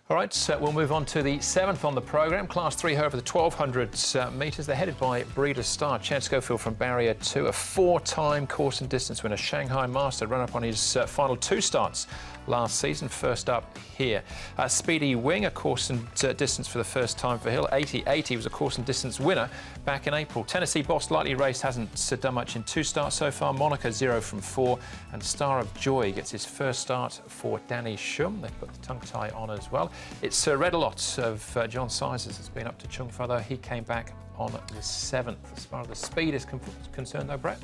All right, so we'll move on to the 7th on the programme. Class 3 over the 1200 metres. They're headed by Breeders' Star. Chance Schofield from Barrier 2, a 4-time course and distance winner. Shanghai Master, run up on his final 2 starts last season. First up here. Speedy Wing, a course and distance for the first time for Hill. 80-80 was a course and distance winner back in April. Tennessee Boss, lightly raced, hasn't done much in 2 starts so far. Monica 0 from 4. And Star of Joy gets his first start for Danny Shum. They've put the tongue tie on as well. It's Red Alot of John Sizes has been up to Chung Fa, though. He came back on the 7th. As far as the speed is concerned, though, Brett?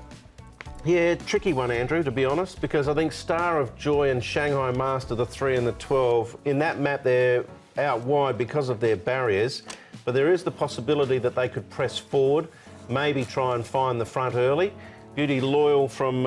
Yeah, tricky one, Andrew, to be honest, because I think Star of Joy and Shanghai Master, the 3 and the 12, in that map they're out wide because of their barriers, but there is the possibility that they could press forward, maybe try and find the front early. Beauty Loyal from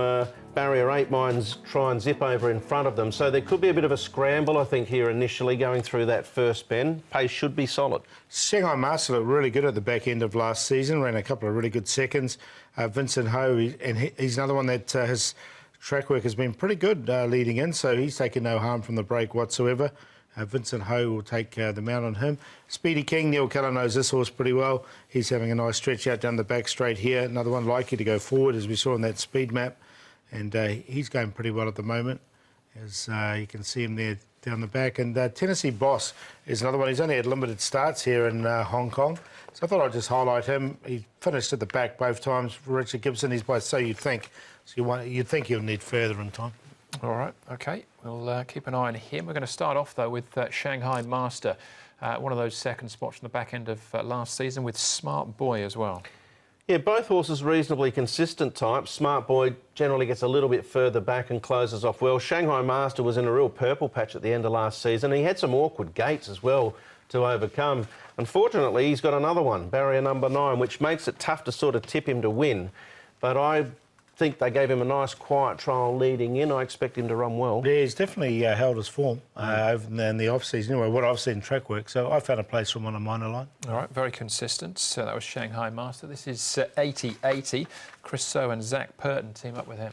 Barrier 8 mines try and zip over in front of them, so there could be a bit of a scramble, I think, here initially going through that first bend. Pace should be solid. Shanghai Master looked really good at the back end of last season, ran a couple of really good seconds. Vincent Ho, and he's another one that his track work has been pretty good leading in, so he's taken no harm from the break whatsoever. Vincent Ho will take the mount on him. Speedy King, Neil Keller knows this horse pretty well. He's having a nice stretch out down the back straight here. Another one likely to go forward, as we saw on that speed map. And he's going pretty well at the moment, as you can see him there down the back. And Tennessee Boss is another one. He's only had limited starts here in Hong Kong. So I thought I'd just highlight him. He finished at the back both times for Richard Gibson. He's by So You'd Think. So you'd think he'll need further in time. All right, OK. We'll keep an eye on him. We're going to start off, though, with Shanghai Master. One of those second spots from the back end of last season with Smart Boy as well. Yeah, both horses reasonably consistent types. Smart Boy generally gets a little bit further back and closes off well. Shanghai Master was in a real purple patch at the end of last season. He had some awkward gates as well to overcome. Unfortunately, he's got another one, barrier number 9, which makes it tough to sort of tip him to win. But I think they gave him a nice quiet trial leading in. I expect him to run well. Yeah, he's definitely held his form in the off-season, anyway, what I've seen track work. So I found a place from on a minor line. All right, very consistent. So that was Shanghai Master. This is 80-80. Chris So and Zach Purton team up with him.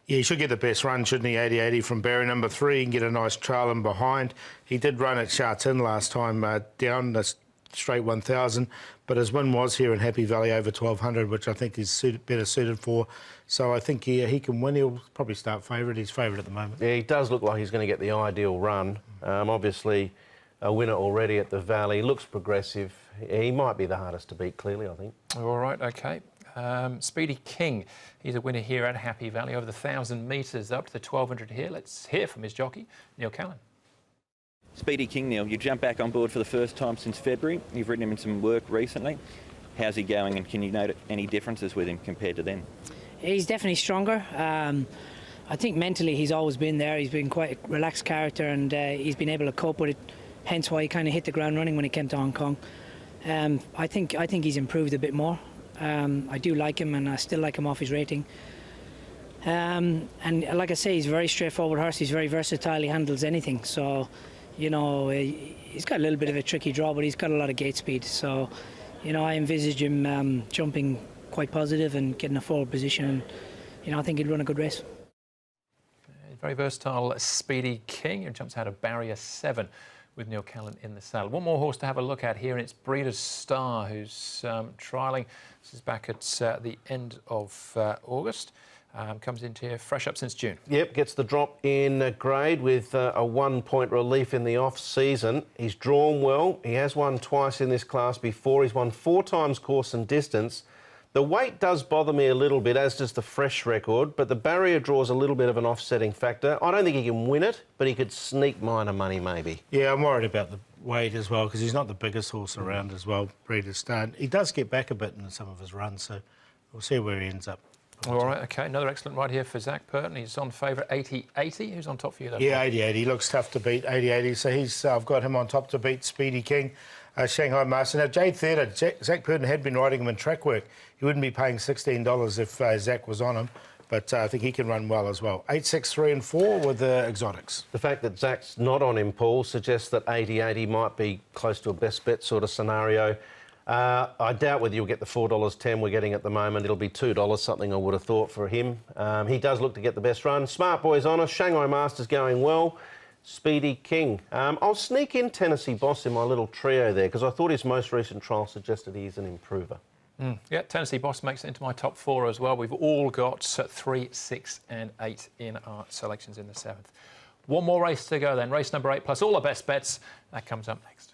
Yeah, he should get the best run, shouldn't he? 80-80 from barrier number 3 and get a nice trail in behind. He did run at Sha Tin last time down the straight 1,000, but his win was here in Happy Valley over 1,200, which I think he's better suited for. So I think he can win. He'll probably start favourite. He's favourite at the moment. Yeah, he does look like he's going to get the ideal run. Obviously, a winner already at the Valley. Looks progressive. He might be the hardest to beat, clearly, I think. All right, OK. Speedy King, he's a winner here at Happy Valley over the 1,000 metres up to the 1,200 here. Let's hear from his jockey, Neil Callan. Speedy King, Neil, you jumped back on board for the first time since February. You've ridden him in some work recently. How's he going, and can you note any differences with him compared to then? He's definitely stronger. I think mentally he's always been there. He's been quite a relaxed character, and he's been able to cope with it, hence why he kind of hit the ground running when he came to Hong Kong. I think he's improved a bit more. I do like him, and I still like him off his rating. And like I say, he's a very straightforward horse. He's very versatile. He handles anything. So, you know, he's got a little bit of a tricky draw, but he's got a lot of gate speed. So, you know, I envisage him jumping quite positive and getting a forward position. And, you know, I think he'd run a good race. Very versatile Speedy King, who jumps out of barrier 7 with Neil Callan in the saddle. One more horse to have a look at here, and it's Breeders' Star, who's trialling. This is back at the end of August. Comes into here fresh up since June. Yep, gets the drop in grade with a 1-point relief in the off-season. He's drawn well. He has won twice in this class before. He's won 4 times course and distance. The weight does bother me a little bit, as does the fresh record, but the barrier draws a little bit of an offsetting factor. I don't think he can win it, but he could sneak minor money maybe. Yeah, I'm worried about the weight as well, because he's not the biggest horse around as well, Breeders' Star. He does get back a bit in some of his runs, so we'll see where he ends up. All right, OK. Another excellent ride here for Zach Purton. He's on favourite 80-80. Who's on top for you, though? Yeah, 80-80. He looks tough to beat, 80-80. So I've got him on top to beat Speedy King, Shanghai Master. Now, Jade Theatre, Zach Purton had been riding him in track work. He wouldn't be paying $16 if Zach was on him, but I think he can run well as well. 8, 6, 3 and 4 with the exotics. The fact that Zach's not on him, Paul, suggests that 80-80 might be close to a best bet sort of scenario. I doubt whether you'll get the $4.10 we're getting at the moment. It'll be $2, something I would have thought for him. He does look to get the best run. Smart Boy's on us. Shanghai Master's going well. Speedy King. I'll sneak in Tennessee Boss in my little trio there because I thought his most recent trial suggested he's an improver. Yeah, Tennessee Boss makes it into my top 4 as well. We've all got 3, 6 and 8 in our selections in the 7th. One more race to go then. Race number 8 plus all the best bets. That comes up next.